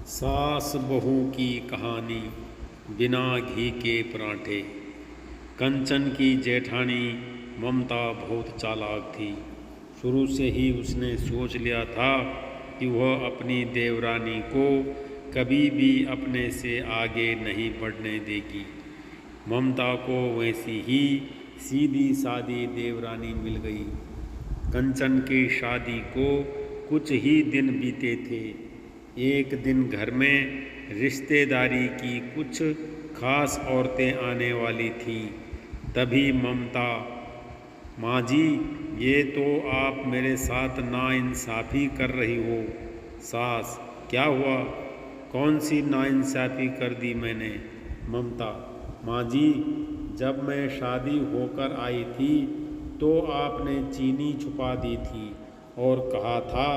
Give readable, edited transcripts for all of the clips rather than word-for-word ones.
सास बहू की कहानी बिना घी के पराठे। कंचन की जेठानी ममता बहुत चालाक थी। शुरू से ही उसने सोच लिया था कि वह अपनी देवरानी को कभी भी अपने से आगे नहीं बढ़ने देगी। ममता को वैसी ही सीधी सादी देवरानी मिल गई। कंचन की शादी को कुछ ही दिन बीते थे। एक दिन घर में रिश्तेदारी की कुछ खास औरतें आने वाली थीं। तभी ममता, माँ जी, ये तो आप मेरे साथ नाइंसाफ़ी कर रही हो। सास, क्या हुआ? कौन सी नाइंसाफ़ी कर दी मैंने? ममता, माँ जी, जब मैं शादी होकर आई थी तो आपने चीनी छुपा दी थी और कहा था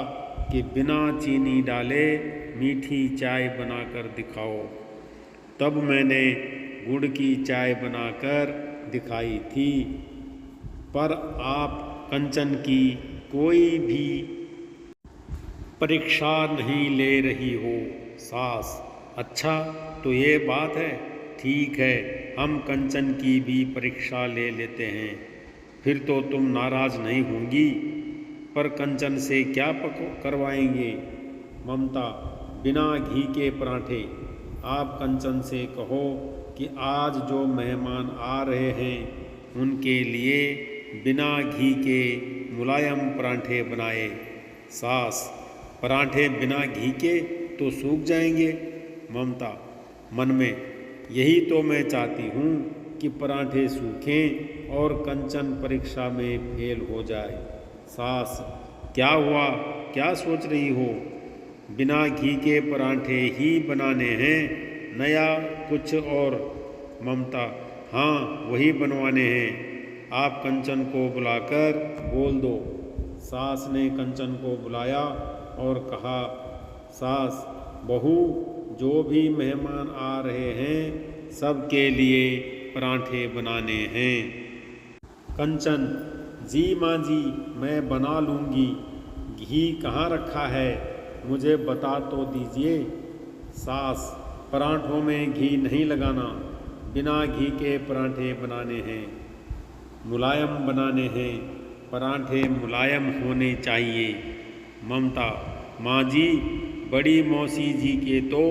कि बिना चीनी डाले मीठी चाय बनाकर दिखाओ। तब मैंने गुड़ की चाय बनाकर दिखाई थी, पर आप कंचन की कोई भी परीक्षा नहीं ले रही हो। सास, अच्छा तो ये बात है। ठीक है, हम कंचन की भी परीक्षा ले लेते हैं। फिर तो तुम नाराज़ नहीं होंगी। पर कंचन से क्या करवाएंगे? ममता, बिना घी के पराठे। आप कंचन से कहो कि आज जो मेहमान आ रहे हैं उनके लिए बिना घी के मुलायम पराठे बनाए। सास, पराठे बिना घी के तो सूख जाएंगे। ममता, मन में यही तो मैं चाहती हूँ कि पराठे सूखें और कंचन परीक्षा में फेल हो जाए। सास, क्या हुआ? क्या सोच रही हो? बिना घी के पराठे ही बनाने हैं, नया कुछ और? ममता, हाँ, वही बनवाने हैं। आप कंचन को बुलाकर बोल दो। सास ने कंचन को बुलाया और कहा, सास, बहू, जो भी मेहमान आ रहे हैं सबके लिए पराठे बनाने हैं। कंचन, जी माँ जी, मैं बना लूँगी। घी कहाँ रखा है, मुझे बता तो दीजिए। सास, पराठों में घी नहीं लगाना, बिना घी के पराठे बनाने हैं, मुलायम बनाने हैं, पराठे मुलायम होने चाहिए। ममता, माँ जी, बड़ी मौसी जी के तो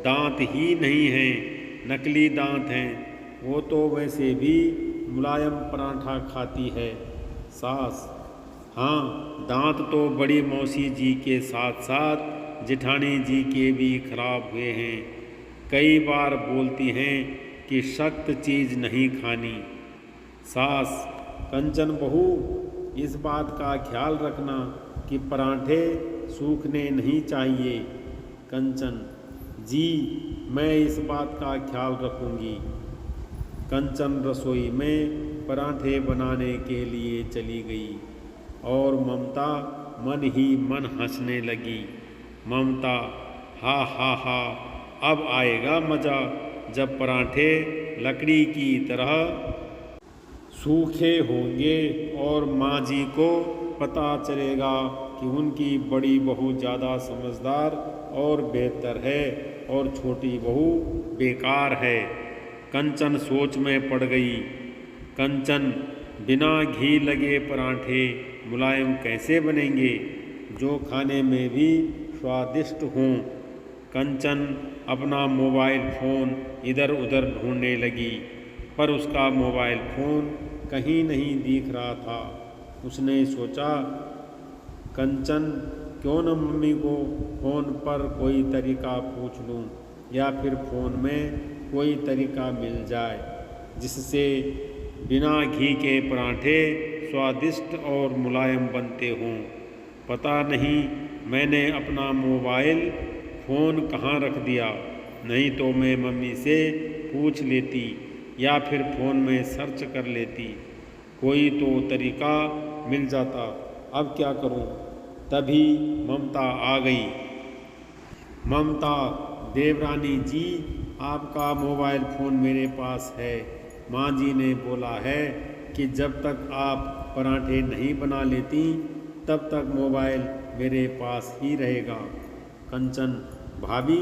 दांत ही नहीं हैं, नकली दांत हैं। वो तो वैसे भी मुलायम पराठा खाती है। सास, हाँ, दांत तो बड़ी मौसी जी के साथ साथ जेठानी जी के भी खराब हुए हैं। कई बार बोलती हैं कि सख्त चीज़ नहीं खानी। सास, कंचन बहू, इस बात का ख्याल रखना कि पराठे सूखने नहीं चाहिए। कंचन, जी, मैं इस बात का ख्याल रखूँगी। कंचन रसोई में पराठे बनाने के लिए चली गई और ममता मन ही मन हंसने लगी। ममता, हा हा हा, अब आएगा मज़ा जब पराठे लकड़ी की तरह सूखे होंगे और माँ जी को पता चलेगा कि उनकी बड़ी बहू ज़्यादा समझदार और बेहतर है और छोटी बहू बेकार है। कंचन सोच में पड़ गई। कंचन, बिना घी लगे पराठे मुलायम कैसे बनेंगे जो खाने में भी स्वादिष्ट हों? कंचन अपना मोबाइल फ़ोन इधर उधर ढूंढने लगी, पर उसका मोबाइल फ़ोन कहीं नहीं दिख रहा था। उसने सोचा, कंचन, क्यों न मम्मी को फ़ोन पर कोई तरीका पूछ लूँ, या फिर फ़ोन में कोई तरीका मिल जाए जिससे बिना घी के पराठे स्वादिष्ट और मुलायम बनते हों। पता नहीं मैंने अपना मोबाइल फ़ोन कहाँ रख दिया, नहीं तो मैं मम्मी से पूछ लेती या फिर फ़ोन में सर्च कर लेती, कोई तो तरीका मिल जाता। अब क्या करूं? तभी ममता आ गई। ममता, देवरानी जी, आपका मोबाइल फ़ोन मेरे पास है। माँ जी ने बोला है कि जब तक आप पराठे नहीं बना लेती तब तक मोबाइल मेरे पास ही रहेगा। कंचन, भाभी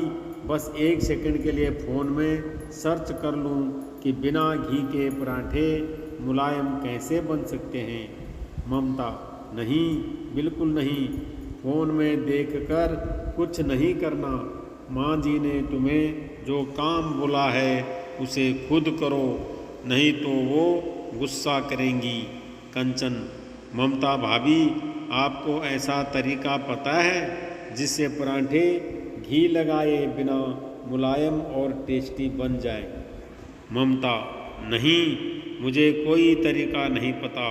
बस 1 सेकंड के लिए फ़ोन में सर्च कर लूं कि बिना घी के पराठे मुलायम कैसे बन सकते हैं। ममता, नहीं, बिल्कुल नहीं, फ़ोन में देखकर कुछ नहीं करना। माँ जी ने तुम्हें जो काम बोला है उसे खुद करो, नहीं तो वो गुस्सा करेंगी। कंचन, ममता भाभी, आपको ऐसा तरीका पता है जिससे पराठे घी लगाए बिना मुलायम और टेस्टी बन जाए? ममता, नहीं, मुझे कोई तरीका नहीं पता,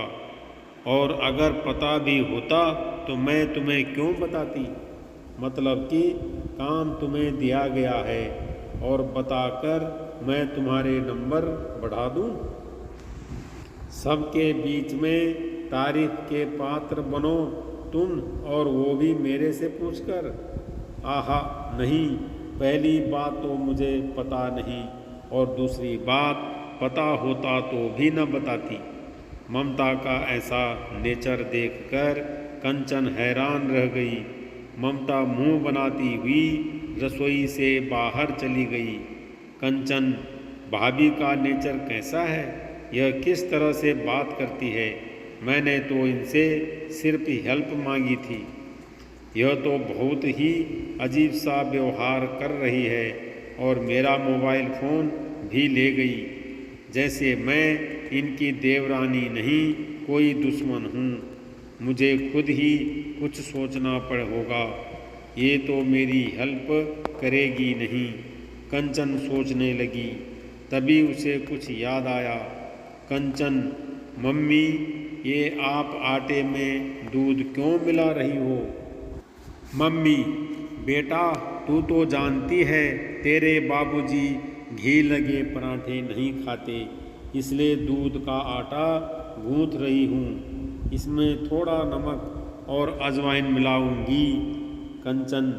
और अगर पता भी होता तो मैं तुम्हें क्यों बताती। मतलब कि काम तुम्हें दिया गया है और बताकर मैं तुम्हारे नंबर बढ़ा दूं? सबके बीच में तारीफ के पात्र बनो तुम, और वो भी मेरे से पूछकर। आहा, नहीं, पहली बात तो मुझे पता नहीं, और दूसरी बात पता होता तो भी न बताती। ममता का ऐसा नेचर देखकर कंचन हैरान रह गई। ममता मुंह बनाती हुई रसोई से बाहर चली गई। कंचन, भाभी का नेचर कैसा है? यह किस तरह से बात करती है? मैंने तो इनसे सिर्फ हेल्प मांगी थी। यह तो बहुत ही अजीब सा व्यवहार कर रही है, और मेरा मोबाइल फ़ोन भी ले गई, जैसे मैं इनकी देवरानी नहीं कोई दुश्मन हूँ। मुझे खुद ही कुछ सोचना होगा, ये तो मेरी हेल्प करेगी नहीं। कंचन सोचने लगी। तभी उसे कुछ याद आया। कंचन, मम्मी, ये आप आटे में दूध क्यों मिला रही हो? मम्मी, बेटा, तू तो जानती है तेरे बाबूजी घी लगे पराठे नहीं खाते, इसलिए दूध का आटा गूंथ रही हूँ। इसमें थोड़ा नमक और अजवाइन मिलाऊंगी। कंचन,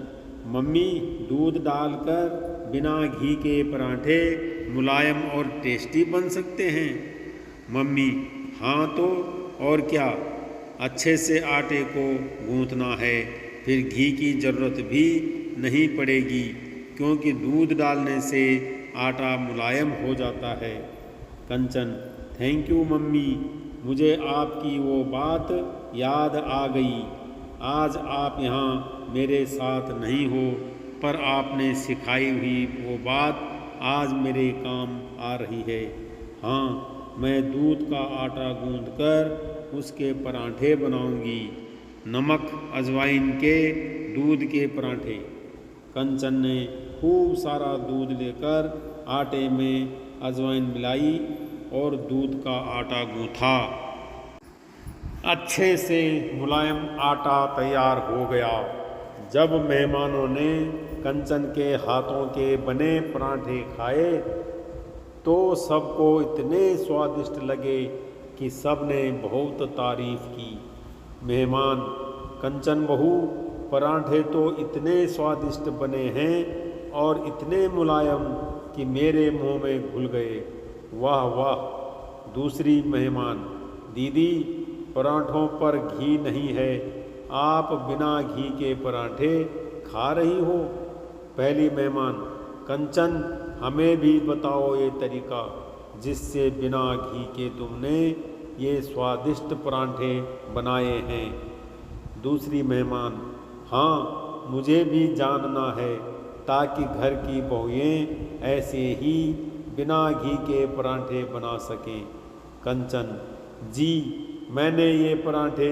मम्मी, दूध डालकर बिना घी के पराठे मुलायम और टेस्टी बन सकते हैं? मम्मी, हाँ तो और क्या, अच्छे से आटे को गूंथना है, फिर घी की ज़रूरत भी नहीं पड़ेगी, क्योंकि दूध डालने से आटा मुलायम हो जाता है। कंचन, थैंक यू मम्मी, मुझे आपकी वो बात याद आ गई। आज आप यहाँ मेरे साथ नहीं हो, पर आपने सिखाई हुई वो बात आज मेरे काम आ रही है। हाँ, मैं दूध का आटा गूंथकर उसके पराठे बनाऊंगी। नमक अजवाइन के दूध के पराठे। कंचन ने खूब सारा दूध लेकर आटे में अजवाइन मिलाई और दूध का आटा गूंथा। अच्छे से मुलायम आटा तैयार हो गया। जब मेहमानों ने कंचन के हाथों के बने पराठे खाए तो सबको इतने स्वादिष्ट लगे कि सबने बहुत तारीफ की। मेहमान, कंचन बहू, पराठे तो इतने स्वादिष्ट बने हैं और इतने मुलायम कि मेरे मुंह में घुल गए। वाह वाह। दूसरी मेहमान, दीदी, पराठों पर घी नहीं है, आप बिना घी के पराठे खा रही हो? पहली मेहमान, कंचन, हमें भी बताओ ये तरीका जिससे बिना घी के तुमने ये स्वादिष्ट पराठे बनाए हैं। दूसरी मेहमान, हाँ, मुझे भी जानना है, ताकि घर की बहुएं ऐसे ही बिना घी के पराठे बना सकें। कंचन, जी, मैंने ये पराठे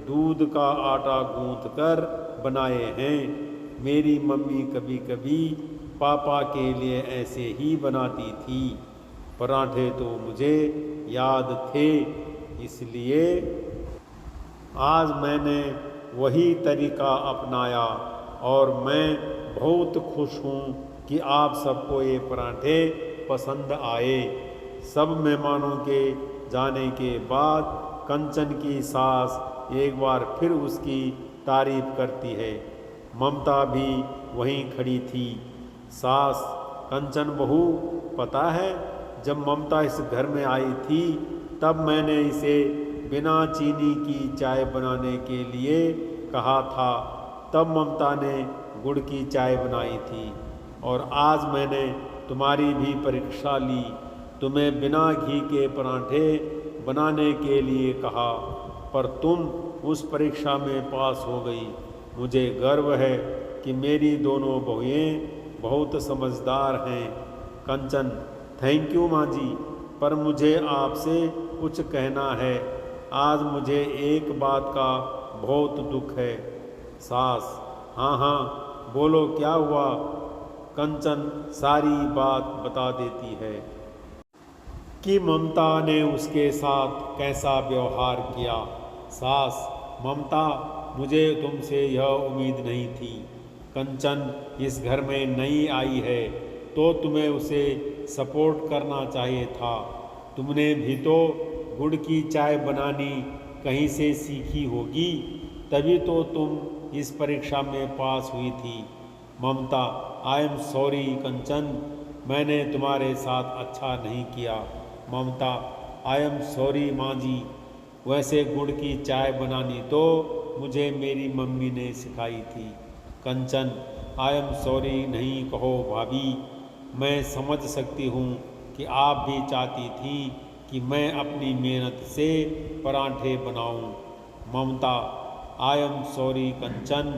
दूध का आटा गूंथकर बनाए हैं। मेरी मम्मी कभी कभी पापा के लिए ऐसे ही बनाती थी। पराठे तो मुझे याद थे, इसलिए आज मैंने वही तरीका अपनाया, और मैं बहुत खुश हूँ कि आप सबको ये पराठे पसंद आए। सब मेहमानों के जाने के बाद कंचन की सास एक बार फिर उसकी तारीफ करती है। ममता भी वहीं खड़ी थी। सास, कंचन बहू, पता है जब ममता इस घर में आई थी तब मैंने इसे बिना चीनी की चाय बनाने के लिए कहा था, तब ममता ने गुड़ की चाय बनाई थी और आज मैंने तुम्हारी भी परीक्षा ली, तुम्हें बिना घी के पराठे बनाने के लिए कहा, पर तुम उस परीक्षा में पास हो गई। मुझे गर्व है कि मेरी दोनों बहुएं बहुत समझदार हैं। कंचन, थैंक यू माँ जी, पर मुझे आपसे कुछ कहना है। आज मुझे एक बात का बहुत दुख है। सास, हाँ हाँ बोलो क्या हुआ। कंचन सारी बात बता देती है कि ममता ने उसके साथ कैसा व्यवहार किया। सास, ममता, मुझे तुमसे यह उम्मीद नहीं थी। कंचन इस घर में नई आई है तो तुम्हें उसे सपोर्ट करना चाहिए था। तुमने भी तो गुड़ की चाय बनानी कहीं से सीखी होगी, तभी तो तुम इस परीक्षा में पास हुई थी। ममता, आई एम सॉरी कंचन, मैंने तुम्हारे साथ अच्छा नहीं किया। ममता, आई एम सॉरी माँ जी, वैसे गुड़ की चाय बनानी तो मुझे मेरी मम्मी ने सिखाई थी। कंचन, आई एम सॉरी नहीं कहो भाभी, मैं समझ सकती हूँ कि आप भी चाहती थी कि मैं अपनी मेहनत से पराठे बनाऊँ। Mamta, I am sorry Kanchan,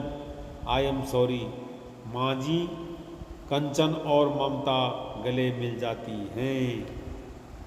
I am sorry माँ जी। कंचन और ममता गले मिल जाती हैं।